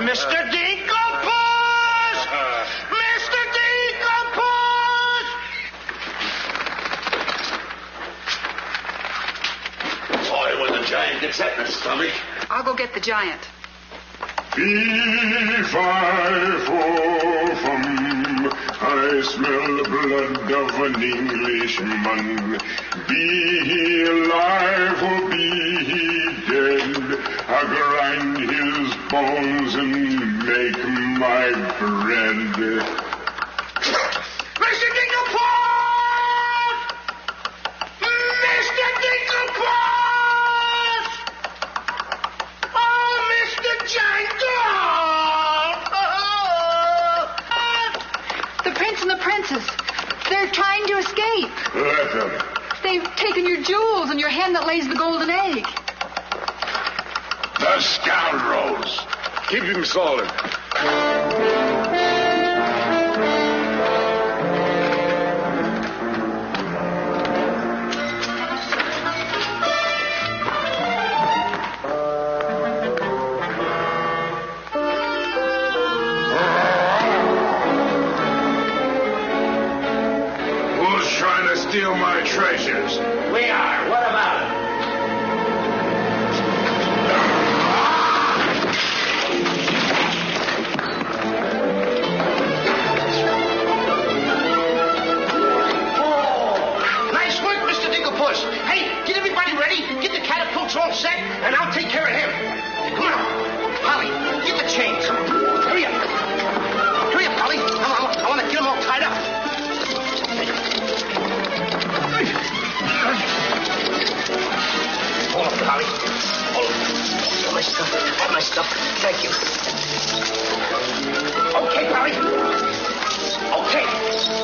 Mr. Dinkelpuss! Mr. Dinkelpuss! Boy, when the giant gets that in his stomach. I'll go get the giant. Fee-fi-fo-fum, I smell the blood of an Englishman. Be he alive or be he dead, I grind his bones and make my bread. Mr. Dinkelpuss! Mr. Dinkelpuss! Oh, Mr. Giant! The prince and the princess. They're trying to escape. Let them. They've taken your jewels and your hen that lays the golden egg. The scoundrels. Keep him solid. Who's trying to steal my treasures? We are. What about it? Nice work, Mr. Dinkelpuss. Hey, get everybody ready. Get the catapults all set, and I'll take care of him. Come on. Polly, get the chains. Hurry up. Hurry up, Polly. I want to get them all tied up. Hold up, Polly. Hold up. Got my stuff. Got my stuff. Thank you. Okay, Polly. Okay.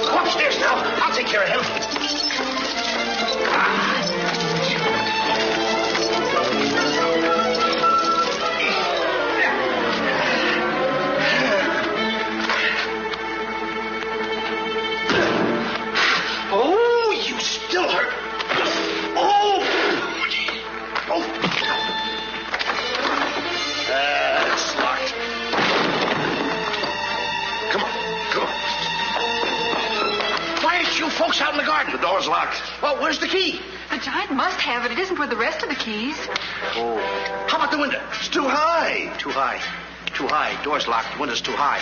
Go upstairs now. I'll take care of him. Oh, you still hurt. Oh. It's locked. Come on. Why aren't you folks out in the garden? The door's locked. Well, where's the key? The giant must have it. It isn't with the rest of the keys. Oh. How about the window? It's too high. Too high. Too high. Door's locked. Window's too high.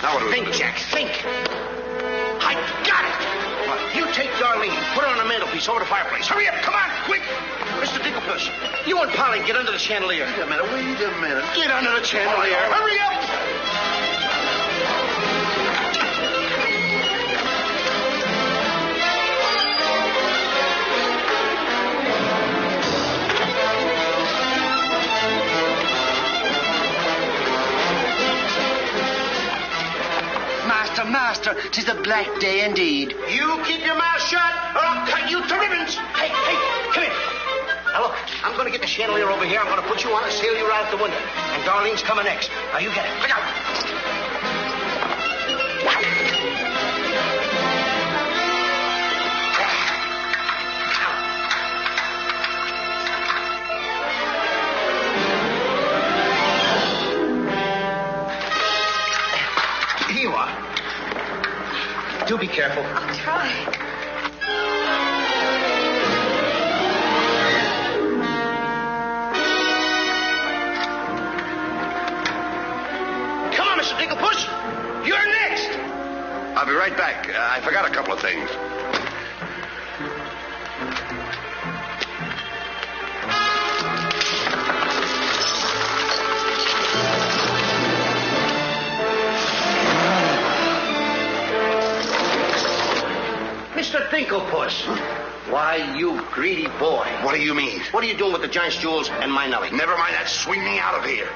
Now what do we Think, do? Jack. Think. I got it. You take Darlene. Put her on the mantelpiece over the fireplace. Hurry up. Come on. Quick. Mr. Dinkelpuss, you and Polly get under the chandelier. Wait a minute. Get under the chandelier. Hurry up. Master, 'tis a black day indeed. You keep your mouth shut, or I'll cut you to ribbons. Hey, come here. Now, look, I'm going to get the chandelier over here. I'm going to put you on and sail you right out the window. And Darlene's coming next. Now, you get it. Look out. Here you are. Do be careful. I'll try. Come on, Mr. Dinkelpuss. You're next. I'll be right back. I forgot a couple of things. Mr. Dinklepuss. Why, you greedy boy. What do you mean? What are you doing with the giant's jewels and my Nellie? Never mind that. Swing me out of here.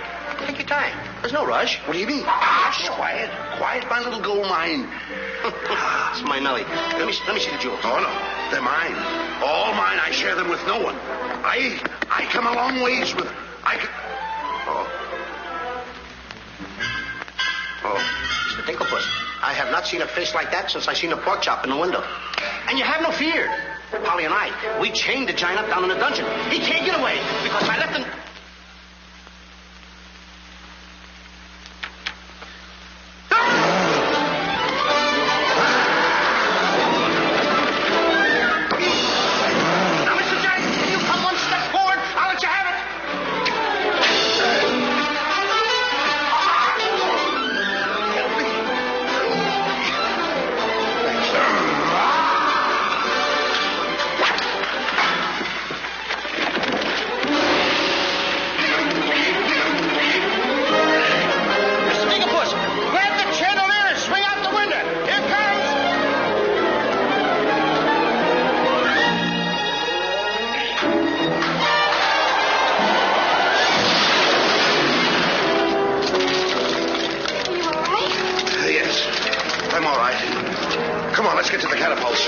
Take your time. There's no rush. What do you mean? Quiet. Quiet, my little gold mine. It's my Nellie. Let me see the jewels. Oh, no. They're mine. All mine. I share them with no one. I come a long ways with... Oh, Mr. Dinklepuss, I have not seen a face like that since I seen a pork chop in the window. And you have no fear. Polly and I, we chained the giant up down in the dungeon. He can't get away because I left him... Now, Mr. Giant, if you come one step forward, I'll let you have it. I'm all right. Come on, let's get to the catapults.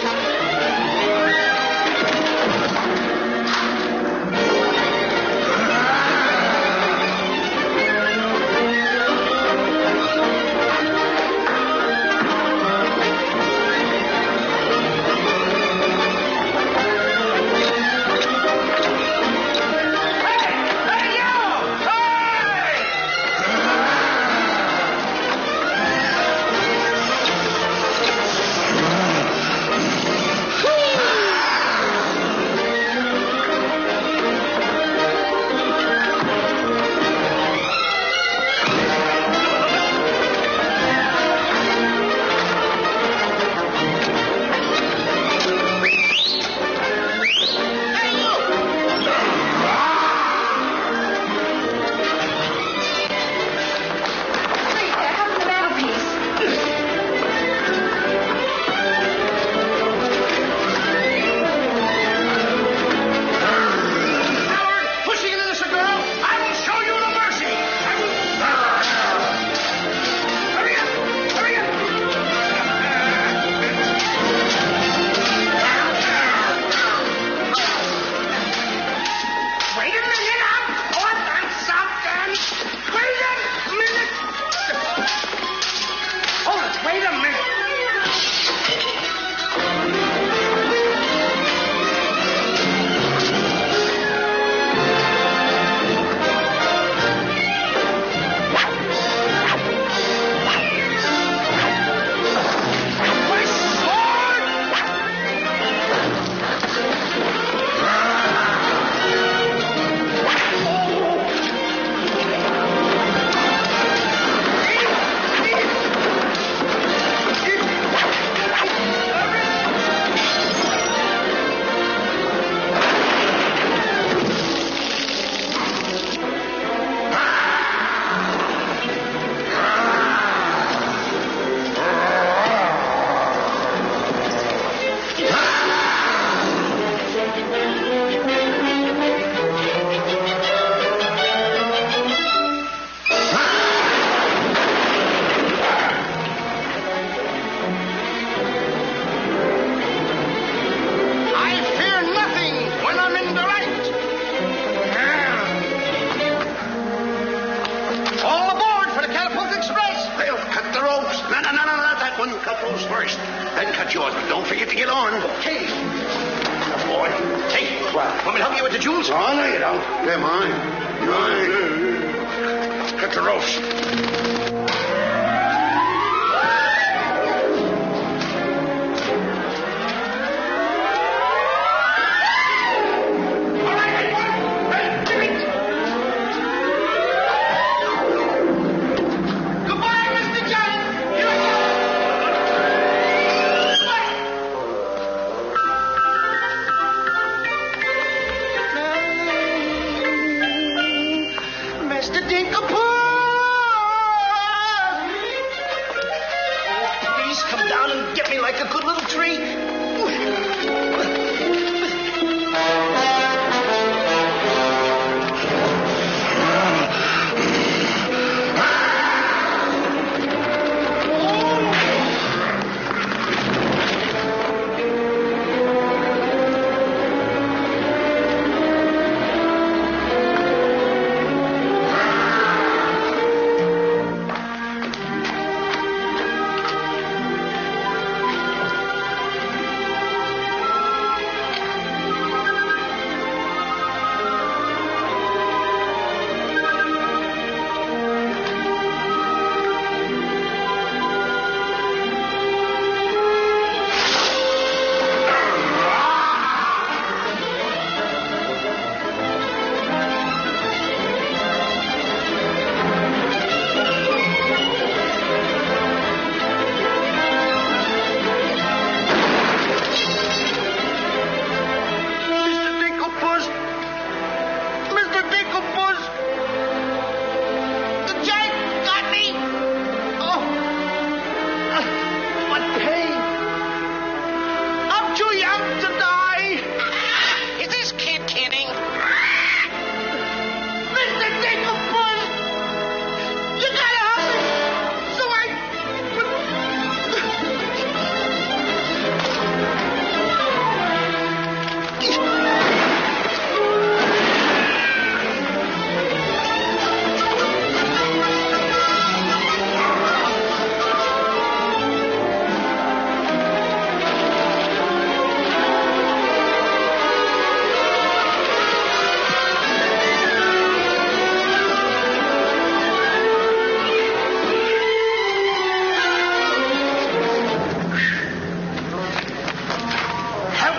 Cut those first, then cut yours, but don't forget to get on. Okay. Boy. Hey, want me to help you with the jewels? Oh, no, you don't. They're mine. Mine. Cut the ropes. like a good little tree.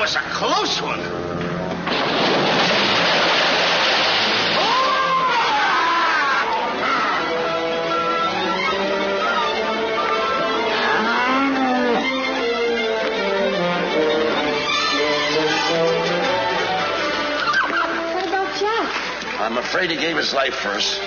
was a close one. What about Jack? I'm afraid he gave his life first.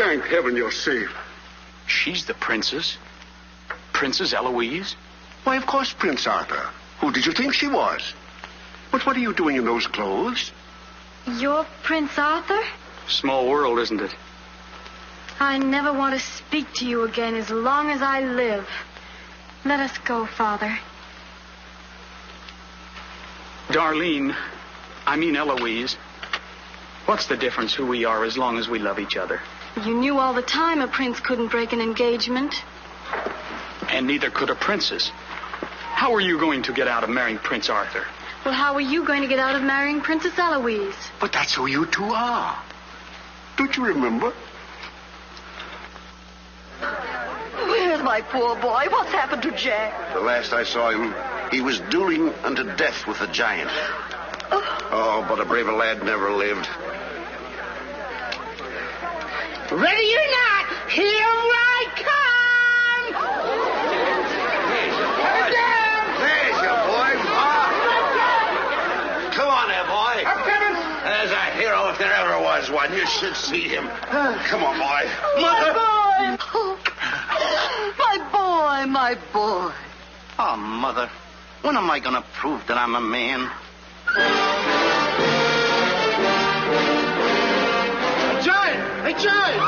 Thank heaven you're safe. She's the princess. Princess Eloise? Why, of course, Prince Arthur. Who did you think she was? But what are you doing in those clothes? You're Prince Arthur? Small world, isn't it? I never want to speak to you again as long as I live. Let us go, Father. Darlene, I mean Eloise. What's the difference who we are as long as we love each other? You knew all the time a prince couldn't break an engagement. And neither could a princess. How are you going to get out of marrying Prince Arthur? Well, how are you going to get out of marrying Princess Eloise? But that's who you two are. Don't you remember? Where's my poor boy? What's happened to Jack? The last I saw him, he was dueling unto death with a giant. Oh, but a braver lad never lived. Ready or not, here I come! There's your boy. Come on there, boy. I'm coming. There's a hero if there ever was one. You should see him. Come on, boy. Mother! Oh, my boy. Oh, Mother, when am I going to prove that I'm a man? A giant! A giant!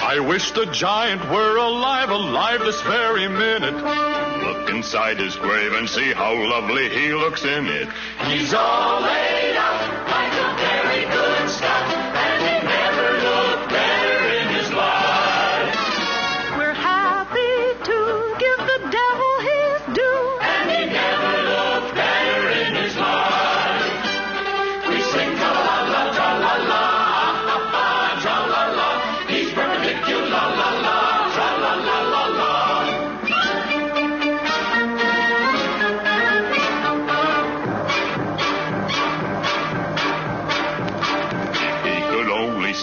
I wish the giant were alive this very minute. Look inside his grave and see how lovely he looks in it. He's all laid out like a very good Scot, and he never looked better in his life. We're happy to give the devil his due, and he never looked better in his life. We sing tra-la-la, tra-la-la, ah-ha-ha, tra-la-la. He's perpendicular, la-la-la, tra-la-la-la-la.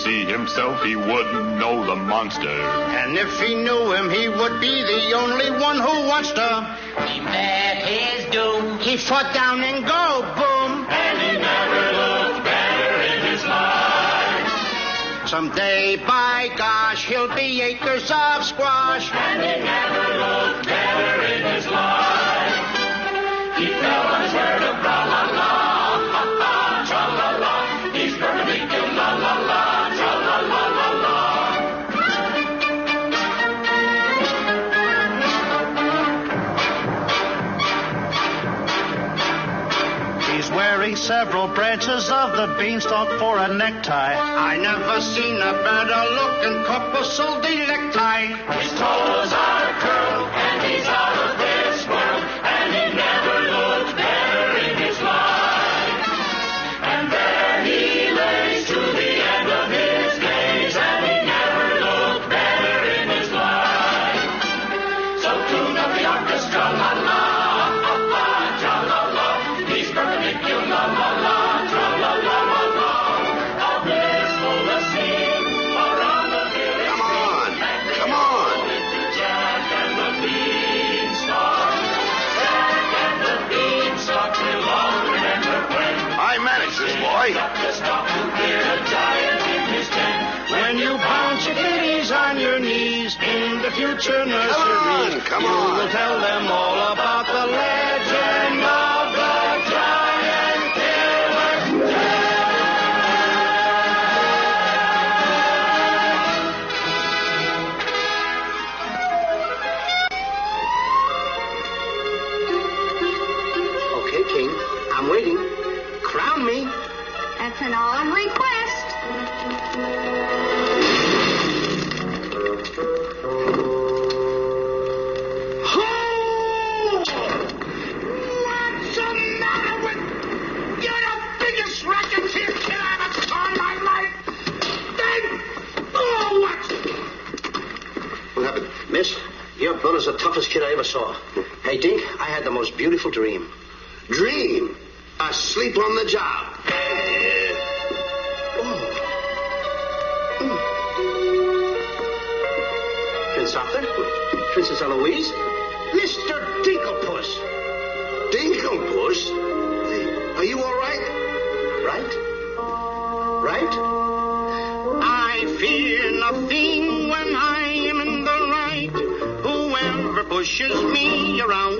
See himself, he wouldn't know the monster. And if he knew him, he would be the only one who wants to. He met his doom. He fought down and go boom. And he never looked better in his life. Someday, by gosh, he'll be acres of squash. And he never looked better in his life. He fell on his word of la-la-la, ha-ha, tra-la-la. He's perpendicular, la-la-la. Wearing several branches of the beanstalk for a necktie. I never seen a better looking couple so necktie. His toes are curled and he's out of this world, and he never looked better in his life. And there he lays to the end of his days, and he never looked better in his life. So tune up the orchestra, la la, ha ha, tra la la. He's perpendicular, la la, tra la la la la. How blissful the scene around the village. Come on. Jack and the Beanstalk. Jack and the Beanstalk will all remember when I managed this, boy. Up the stalk to hear a giant in his tent. When you in the future nursery. Come on. You will tell them all about the legend of the giant killer. Okay, King. I'm waiting. Crown me. That's an odd request. What's the matter with... You're the biggest racketeer kid I ever saw in my life. Then... Oh, what? What happened? Miss, your brother's the toughest kid I ever saw. Hey, Dink, I had the most beautiful dream. Dream? Asleep on the job. Prince Arthur? Princess Eloise? Mr. Dinklepuss. Dinklepuss? Are you all right? Right? I fear nothing when I am in the right. Whoever pushes me around